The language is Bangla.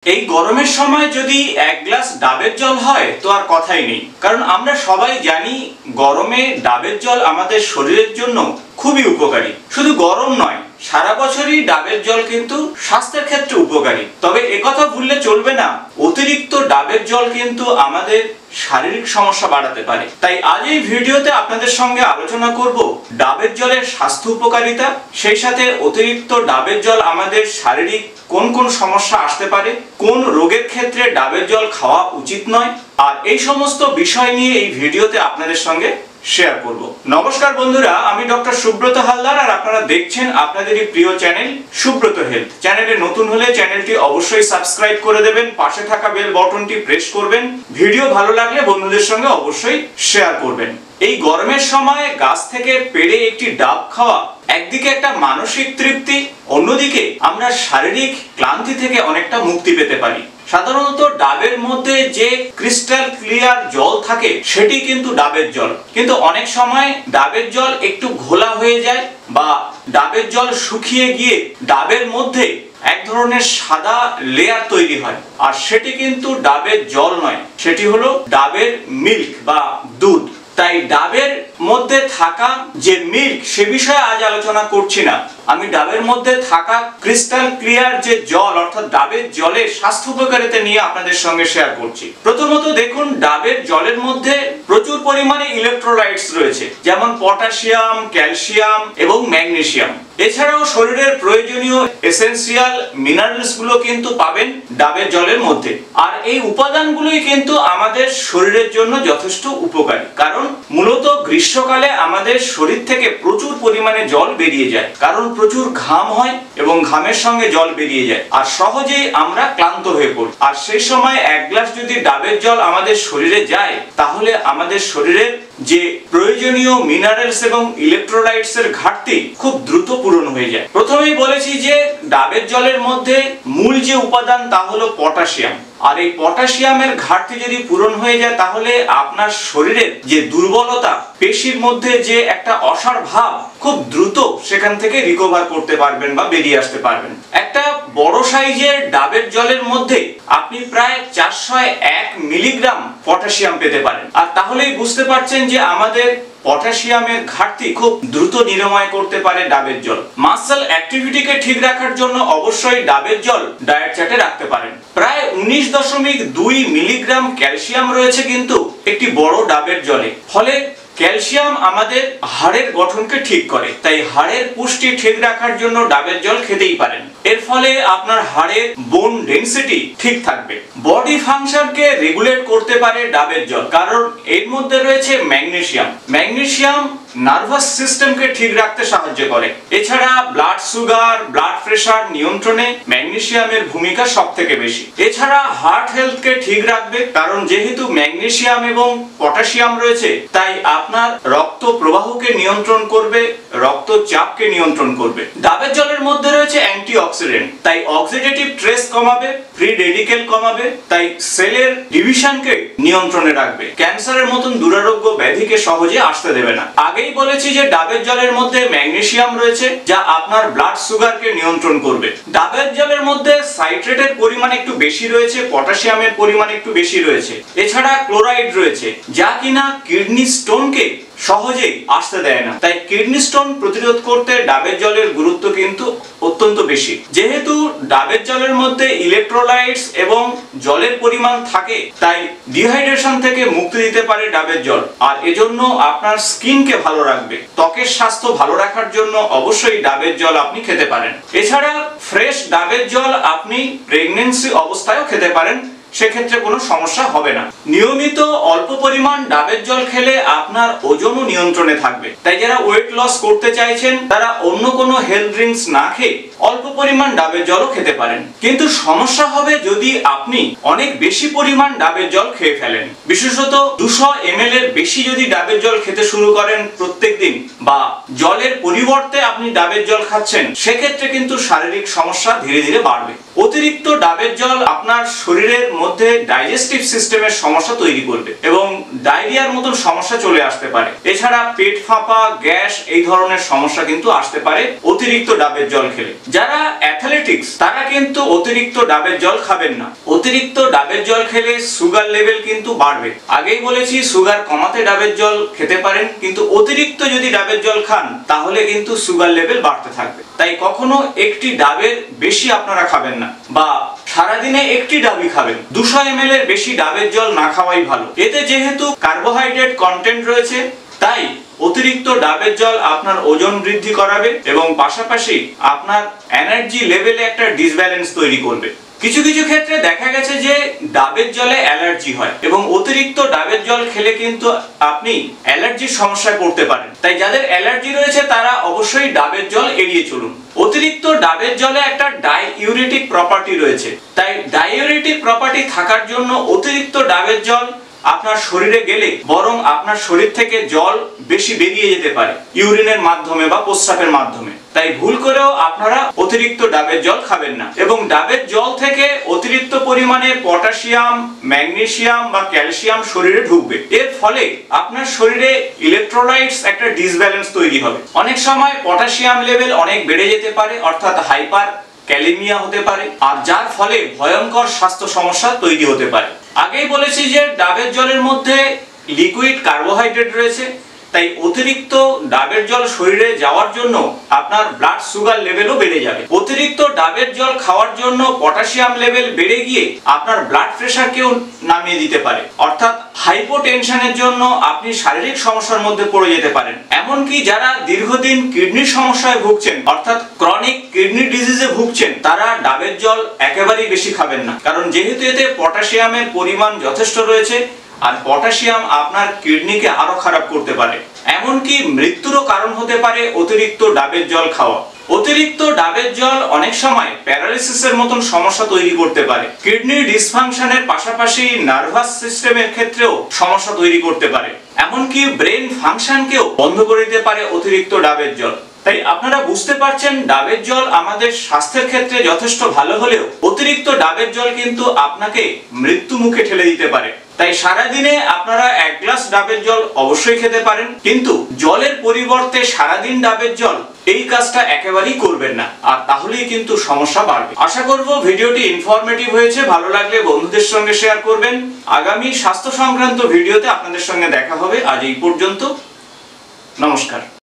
এই গরমের সময় যদি এক গ্লাস ডাবের জল হয় তো আর কথাই নেই, কারণ আমরা সবাই জানি গরমে ডাবের জল আমাদের শরীরের জন্য খুবই উপকারী। শুধু গরম নয়, সারা বছরই ডাবের জল কিন্তু স্বাস্থ্যের ক্ষেত্রে উপকারী। তবে একথা ভুললে চলবে না, অতিরিক্ত ডাবের জল কিন্তু আমাদের শারীরিক সমস্যা বাড়াতে পারে। তাই আজ এই ভিডিওতে আপনাদের সঙ্গে আলোচনা করব ডাবের জলের স্বাস্থ্য উপকারিতা, সেই সাথে অতিরিক্ত ডাবের জল আমাদের শারীরিক কোন কোন সমস্যা আসতে পারে, কোন রোগের ক্ষেত্রে ডাবের জল খাওয়া উচিত নয়, আর এই সমস্ত বিষয় নিয়ে এই ভিডিওতে আপনাদের সঙ্গে শেয়ার করব। নমস্কার বন্ধুরা, আমি ডক্টর সুব্রত হালদার, আর আপনারা দেখছেন আপনাদেরই প্রিয় চ্যানেল সুব্রত হেলথ। চ্যানেলে নতুন হলে চ্যানেলটি অবশ্যই সাবস্ক্রাইব করে দেবেন, পাশে থাকা বেল বাটনটি প্রেস করবেন, ভিডিও ভালো লাগলে বন্ধুদের সঙ্গে অবশ্যই শেয়ার করবেন। এই গরমের সময় গাছ থেকে পেড়ে একটি ডাব খাওয়া একদিকে একটা মানসিক তৃপ্তি, অন্যদিকে আমরা শারীরিক ক্লান্তি থেকে অনেকটা মুক্তি পেতে পারি। সাধারণত ডাবের মধ্যে যে ক্রিস্টাল ক্লিয়ার জল থাকে সেটি কিন্তু ডাবের জল, কিন্তু অনেক সময় ডাবের জল একটু ঘোলা হয়ে যায় বা ডাবের জল শুকিয়ে গিয়ে ডাবের মধ্যে এক ধরনের সাদা লেয়ার তৈরি হয়, আর সেটি কিন্তু ডাবের জল নয়, সেটি হলো ডাবের মিল্ক বা দুধ। তাই ডাবের মধ্যে থাকা যে মিল্ক সে বিষয়ে আজ আলোচনা করছি না, আমি ডাবের মধ্যে থাকা ক্রিস্টাল ক্লিয়ার যে জল অর্থাৎ ডাবের জলের স্বাস্থ্য উপকারিতা নিয়ে আপনাদের সঙ্গে শেয়ার করছি। প্রথমত দেখুন, ডাবের জলের মধ্যে প্রচুর পরিমাণে ইলেকট্রোলাইটস রয়েছে, যেমন পটাশিয়াম, ক্যালসিয়াম এবং ম্যাগনেসিয়াম। এছাড়াও শরীরের প্রয়োজনীয় এসেনশিয়াল মিনারেলস গুলো কিন্তু পাবেন ডাবের জলের মধ্যে, আর এই উপাদানগুলোই কিন্তু আমাদের শরীরের জন্য যথেষ্ট উপকারী। কারণ মূলত গ্রীষ্মকালে আমাদের শরীর থেকে প্রচুর পরিমাণে জল বেরিয়ে যায়, কারণ প্রচুর ঘাম হয় এবং ঘামের সঙ্গে জল বেরিয়ে যায়, আর সহজেই আমরা ক্লান্ত হয়ে পড়ি। আর সেই সময় এক গ্লাস যদি ডাবের জল আমাদের শরীরে যায়, তাহলে আমাদের শরীরের যে প্রয়োজনীয় মিনারেলস এবং ইলেকট্রোলাইটস এর ঘাটতি খুব দ্রুত পূরণ হয়ে যায়। প্রথমেই বলেছি যে ডাবের জলের মধ্যে মূল যে উপাদান তা হলো পটাশিয়াম, আর এই পটাশিয়ামের ঘাটতি যদি পূরণ হয়ে যায় তাহলে আপনার শরীরের যে দুর্বলতা, পেশির মধ্যে যে একটা অসাড় ভাব, খুব দ্রুত সেখান থেকে রিকভার করতে পারবেন বা বেরিয়ে আসতে পারবেন। একটা বড় সাইজের ডাবের জলের মধ্যে আপনি প্রায় 401 মিলিগ্রাম পটাশিয়াম পেতে পারেন, আর তাহলেই বুঝতে পারছেন যে আমাদের পটাশিয়ামের ঘাটতি খুব দ্রুত নিরাময় করতে পারে ডাবের জল। মাসল অ্যাক্টিভিটিকে ঠিক রাখার জন্য অবশ্যই ডাবের জল ডায়েট চার্টে রাখতে পারেন। প্রায় 19.2 মিলিগ্রাম ক্যালসিয়াম রয়েছে কিন্তু একটি বড় ডাবের জলে, ফলে ক্যালসিয়াম আমাদের হাড়ের গঠনকে ঠিক করে, তাই হাড়ের পুষ্টি ঠিক রাখার জন্য ডাবের জল খেতেই পারেন। এর ফলে আপনার হাড়ের বোন ডেনসিটি ঠিক থাকবে। বডি ফাংশনকে রেগুলেট করতে পারে ডাবের জল, কারণ এর মধ্যে রয়েছে ম্যাগনেসিয়াম। ম্যাগনেসিয়াম নার্ভাস সিস্টেমকে ঠিক রাখতে সাহায্য করে। এছাড়া ব্লাড সুগার, ব্লাড প্রেসার নিয়ন্ত্রণে ম্যাগনেসিয়ামের ভূমিকা সবথেকে বেশি। এছাড়া হার্ট হেলথকে ঠিক রাখবে, কারণ যেহেতু ম্যাগনেসিয়াম এবং পটাশিয়াম রয়েছে, তাই আপনার রক্ত প্রবাহকে নিয়ন্ত্রণ করবে, রক্তচাপকে নিয়ন্ত্রণ করবে। ডাবের জলের মধ্যে রয়েছে অ্যান্টিঅক্সিডেন্ট, তাই অক্সিডেটিভ স্ট্রেস কমাবে, ফ্রি রেডিকেল কমাবে, তাই সেলের ডিভিশনকে নিয়ন্ত্রণে রাখবে, ক্যান্সারের মতন দুরারোগ্য ব্যাধিকে সহজে আসতে দেবে না। আগেই বলেছি যে ডাবের জলের মধ্যে ম্যাগনেসিয়াম রয়েছে, যা আপনার ব্লাড সুগারকে নিয়ন্ত্রণ করবে। ডাবের জলের মধ্যে সাইট্রেটের পরিমাণ একটু বেশি রয়েছে, পটাশিয়ামের পরিমাণ একটু বেশি রয়েছে। এছাড়া ক্লোরাইড রয়েছে, যা কিনা কিডনি স্টোনকে সহজেই আসতে দেয় না, তাই কিডনি স্টোন প্রতিরোধ করতে ডাবের জলের গুরুত্ব কিন্তু অত্যন্ত বেশি। যেহেতু ডাবের জলের মধ্যে ইলেকট্রোলাইটস এবং জলের পরিমাণ থাকে, তাই ডিহাইড্রেশন থেকে মুক্তি দিতে পারে ডাবের জল, আর এজন্য আপনার স্কিনকে ভালো রাখবে। ত্বকের স্বাস্থ্য ভালো রাখার জন্য অবশ্যই ডাবের জল আপনি খেতে পারেন। এছাড়া ফ্রেশ ডাবের জল আপনি প্রেগন্যান্সি অবস্থায়ও খেতে পারেন, সেক্ষেত্রে কোনো সমস্যা হবে না। নিয়মিত অল্প পরিমাণ ডাবের জল খেলে আপনার ওজনও নিয়ন্ত্রণে থাকবে, তাই যারা ওয়েট লস করতে চাইছেন তারা অন্য কোনো হেলথ ড্রিঙ্কস না খেয়ে অল্প পরিমাণ ডাবের জলও খেতে পারেন। কিন্তু সমস্যা হবে যদি আপনি অনেক বেশি পরিমাণ ডাবের জল খেয়ে ফেলেন, বিশেষত 200 ml এর বেশি যদি ডাবের জল খেতে শুরু করেন প্রত্যেকদিন, বা জলের পরিবর্তে আপনি ডাবের জল খাচ্ছেন, সেক্ষেত্রে কিন্তু শারীরিক সমস্যা ধীরে ধীরে বাড়বে। অতিরিক্ত ডাবের জল আপনার শরীরের মধ্যে ডাইজেস্টিভ সিস্টেমের সমস্যা তৈরি করবে এবং ডায়রিয়ার মতন সমস্যা চলে আসতে পারে। এছাড়া পেট ফাঁপা, গ্যাস এই ধরনের সমস্যা কিন্তু আসতে পারে অতিরিক্ত ডাবের জল খেলে। যারা অ্যাথলেটিক্স তারা কিন্তু অতিরিক্ত ডাবের জল খাবেন না। অতিরিক্ত ডাবের জল খেলে সুগার লেভেল কিন্তু বাড়বে। আগেই বলেছি সুগার কমাতে ডাবের জল খেতে পারেন, কিন্তু অতিরিক্ত যদি ডাবের জল খান তাহলে কিন্তু সুগার লেভেল বাড়তে থাকবে। তাই কখনো একটি ডাবের বেশি আপনারা খাবেন না, বা সারাদিনে একটি ডাবই খাবেন। 200 ml এর বেশি ডাবের জল না খাওয়াই ভালো। এতে যেহেতু কার্বোহাইড্রেট কন্টেন্ট রয়েছে, তাই অতিরিক্ত ডাবের জল আপনার ওজন বৃদ্ধি করাবে এবং পাশাপাশি আপনার এনার্জি লেভেলে একটা ডিসব্যালেন্স তৈরি করবে। কিছু কিছু ক্ষেত্রে দেখা গেছে যে ডাবের জলে অ্যালার্জি হয় এবং অতিরিক্ত ডাবের জল খেলে কিন্তু আপনি অ্যালার্জির সমস্যায় পড়তে পারেন। তাই যাদের অ্যালার্জি রয়েছে তারা অবশ্যই ডাবের জল এড়িয়ে চলুন। অতিরিক্ত ডাবের জলে একটা ডাইইউরেটিক প্রপার্টি রয়েছে, তাই ডাইইউরেটিক প্রপার্টি থাকার জন্য অতিরিক্ত ডাবের জল আপনার শরীরে গেলে বরং আপনার শরীর থেকে জল বেশি বেরিয়ে যেতে পারে ইউরিনের মাধ্যমে বা প্রস্রাবের মাধ্যমে। তাই ভুল করেও আপনারা অতিরিক্ত ডাবের জল খাবেন না। এবং ডাবের জল থেকে অতিরিক্ত পরিমাণে পটাশিয়াম, ম্যাগনেসিয়াম বা ক্যালসিয়াম শরীরে ঢুকবে। এর ফলে আপনার শরীরে ইলেকট্রোলাইটস একটা ডিসব্যালেন্স তৈরি হবে। অনেক সময় পটাশিয়াম লেভেল অনেক বেড়ে যেতে পারে, অর্থাৎ হাইপার ক্যালেমিয়া হতে পারে, আর যার ফলে ভয়ঙ্কর স্বাস্থ্য সমস্যা তৈরি হতে পারে। আগেই বলেছি যে ডাবের জলের মধ্যে লিকুইড কার্বোহাইড্রেট রয়েছে, তাই অতিরিক্ত ডাবের জল শরীরে যাওয়ার জন্য আপনার ব্লাড সুগার লেভেলও বেড়ে যাবে। অতিরিক্ত ডাবের জল খাওয়ার জন্য পটাশিয়াম লেভেল বেড়ে গিয়ে আপনার ব্লাড প্রেশারকেও নামিয়ে দিতে পারে, অর্থাৎ হাইপোটেনশনের জন্য আপনি শারীরিক সমস্যার মধ্যে পড়ে যেতে পারেন। এমনকি যারা দীর্ঘদিন কিডনির সমস্যায় ভুগছেন, অর্থাৎ ক্রনিক কিডনি ডিজিজে ভুগছেন, তারা ডাবের জল একেবারেই বেশি খাবেন না, কারণ যেহেতু এতে পটাশিয়ামের পরিমাণ যথেষ্ট রয়েছে আর পটাশিয়াম আপনার কিডনিকে আরো খারাপ করতে পারে। এমনকি মৃত্যুরও কারণ হতে পারে অতিরিক্ত ডাবের জল খাওয়া। অতিরিক্ত ডাবের জল অনেক সময় প্যারালিসিসের মতন সমস্যা তৈরি করতে পারে। কিডনি ডিসফাংশনের পাশাপাশি নার্ভাস সিস্টেমের ক্ষেত্রেও সমস্যা তৈরি করতে পারে। এমনকি ব্রেন ফাংশনকেও বন্ধ করে দিতে পারে অতিরিক্ত ডাবের জল। তাই আপনারা বুঝতে পারছেন ডাবের জল আমাদের স্বাস্থ্যের ক্ষেত্রে যথেষ্ট ভালো হলেও অতিরিক্ত ডাবের জল কিন্তু আপনাকে মৃত্যু মুখে ঠেলে দিতে পারে। তাই সারাদিনে আপনারা 1 গ্লাস ডাবের জল অবশ্যই খেতে পারেন, কিন্তু জলের পরিবর্তে সারাদিন ডাবের জল এই কাজটা একেবারেই করবেন না, আর তাহলেই কিন্তু সমস্যা বাড়বে। আশা করব ভিডিওটি ইনফরমেটিভ হয়েছে। ভালো লাগলে বন্ধুদের সঙ্গে শেয়ার করবেন। আগামী স্বাস্থ্য সংক্রান্ত ভিডিওতে আপনাদের সঙ্গে দেখা হবে। আজ এই পর্যন্ত, নমস্কার।